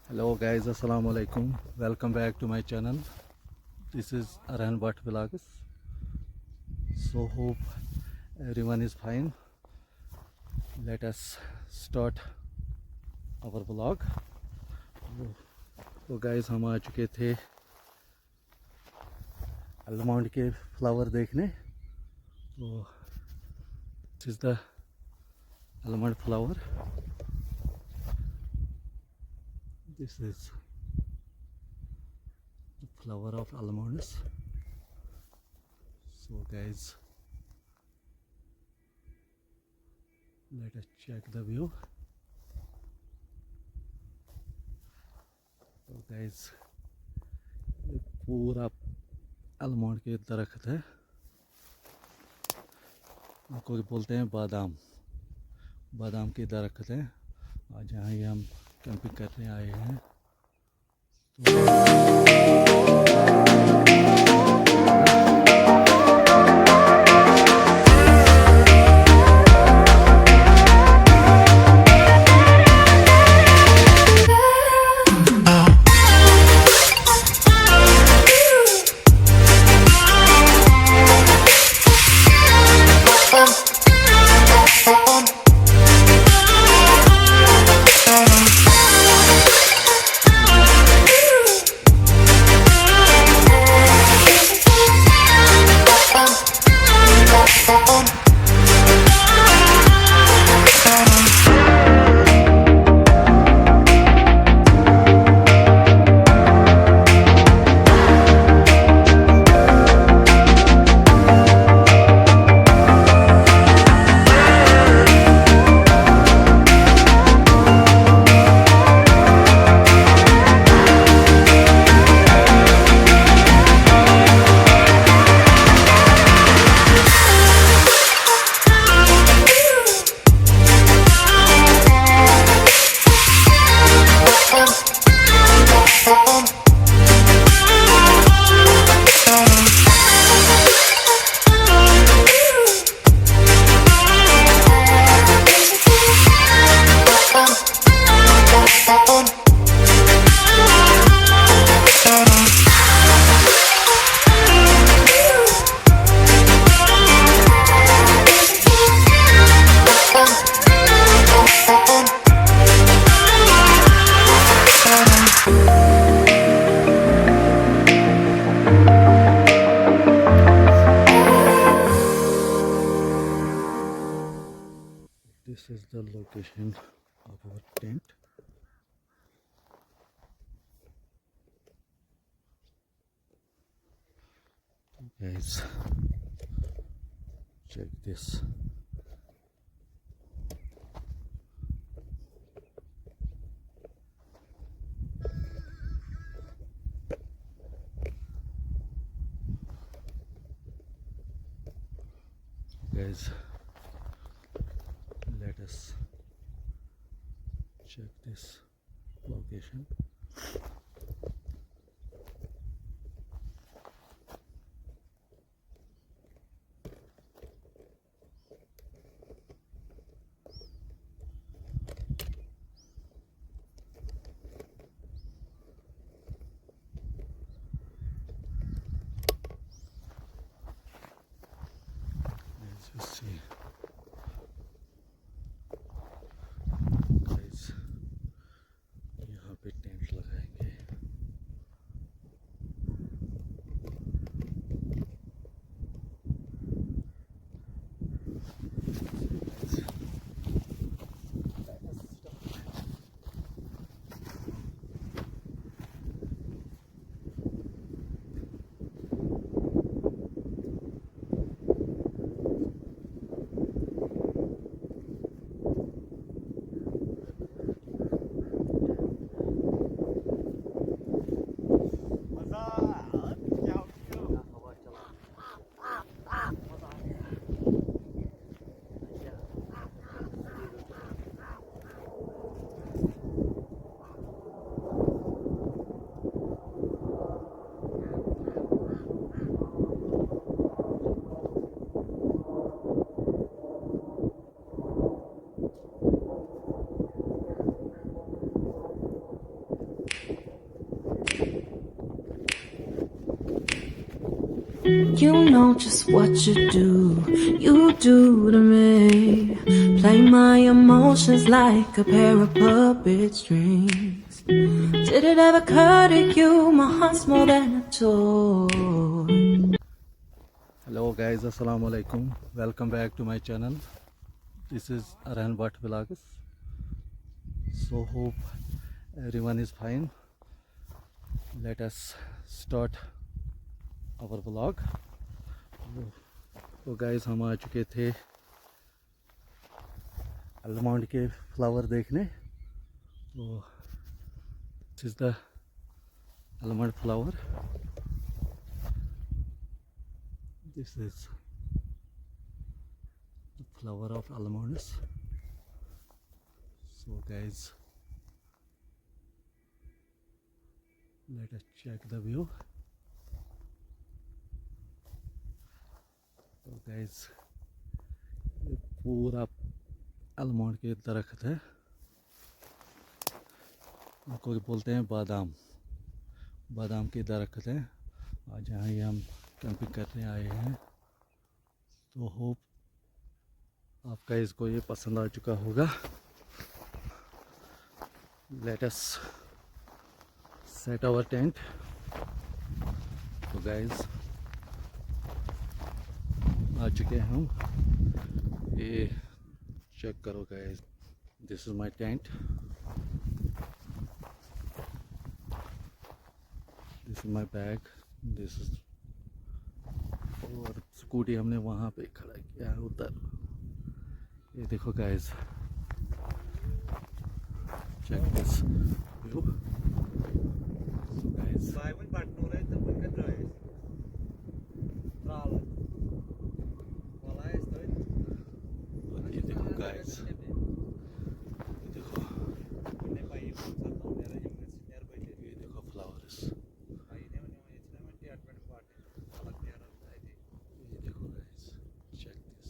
Hello guys, assalamu alaikum. Welcome back to my channel. This is Arhaan Bhat vlogs. So hope everyone is fine. Let us start our vlog. तो guys हम आ चुके थे almond के flower देखने. तो this is the almond flower. This is the flower of almonds. So guys, let us check the view. तो guys, ये पूरा almond के दरख्त है. इनको बोलते हैं बादाम के दरख्त है. आज यहाँ ही हम कैंपिंग करने आए हैं. This is the location of our tent. Guys, check this. Guys, let us check this location. As you see, guys, यहाँ पे टेंट लगाएंगे. You know just what you do to me. Play my emotions like a pair of puppet strings. Did it ever occur to you my heart's more than a toy? Hello guys, assalamu alaikum. Welcome back to my channel. This is Arhaan Bhat Vlogs. So hope everyone is fine. Let us start our vlog. तो guys हम आ चुके थे almond के flower देखने. तो this is the almond flower. This is the flower of almonds. So guys, let us check the view. तो guys, ये पूरा आलमंड के दरख्त है. इनको बोलते हैं बादाम के दरख्त हैं. आज यहाँ ही हम कैंपिंग करने आए हैं. तो होप आपका इसको ये पसंद आ चुका होगा. Let us set our tent. तो गाइस आ चुके हैं हम. ये चेक करो guys, this is my tent. This is my bag. This is, और स्कूटी हमने वहाँ पे खड़ा किया है उधर. ये देखो guys, check this view. So guys, ये देखो गाइस, ये देखो फ्लावर्स. ये देखो guys, check this.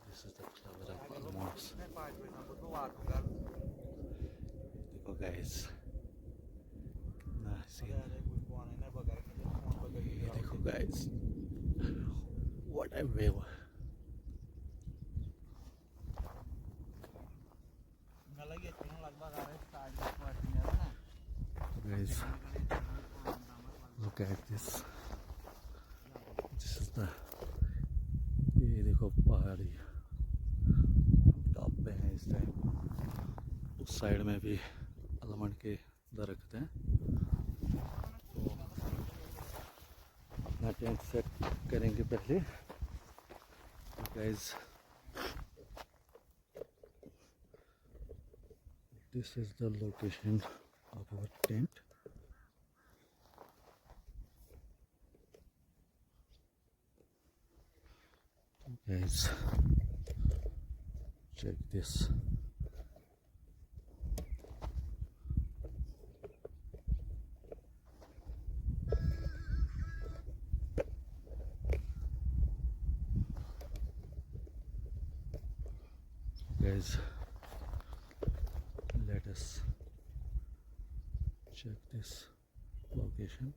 This is the flower of almonds. देखो guys, nice. ये देखो guys, what a view. Guys, look at this. This is the, ये देखो पहाड़ी टॉप पे है इस टाइम. उस साइड में भी आलमंड के दरख्त हैं. तो अपना टेंट सेट करेंगे पहले. Guys, this is the location of our tent. Guys, check this. Guys, let us check this location.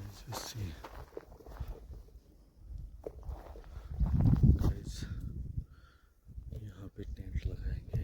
As you see, guys, यहाँ पे टेंट लगाएंगे.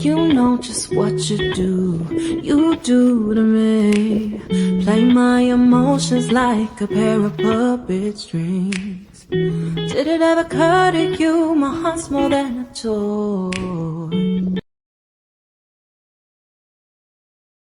You know just what you do to me. Play my emotions like a pair of puppet strings. Did it ever occur to you my heart's more than a toy?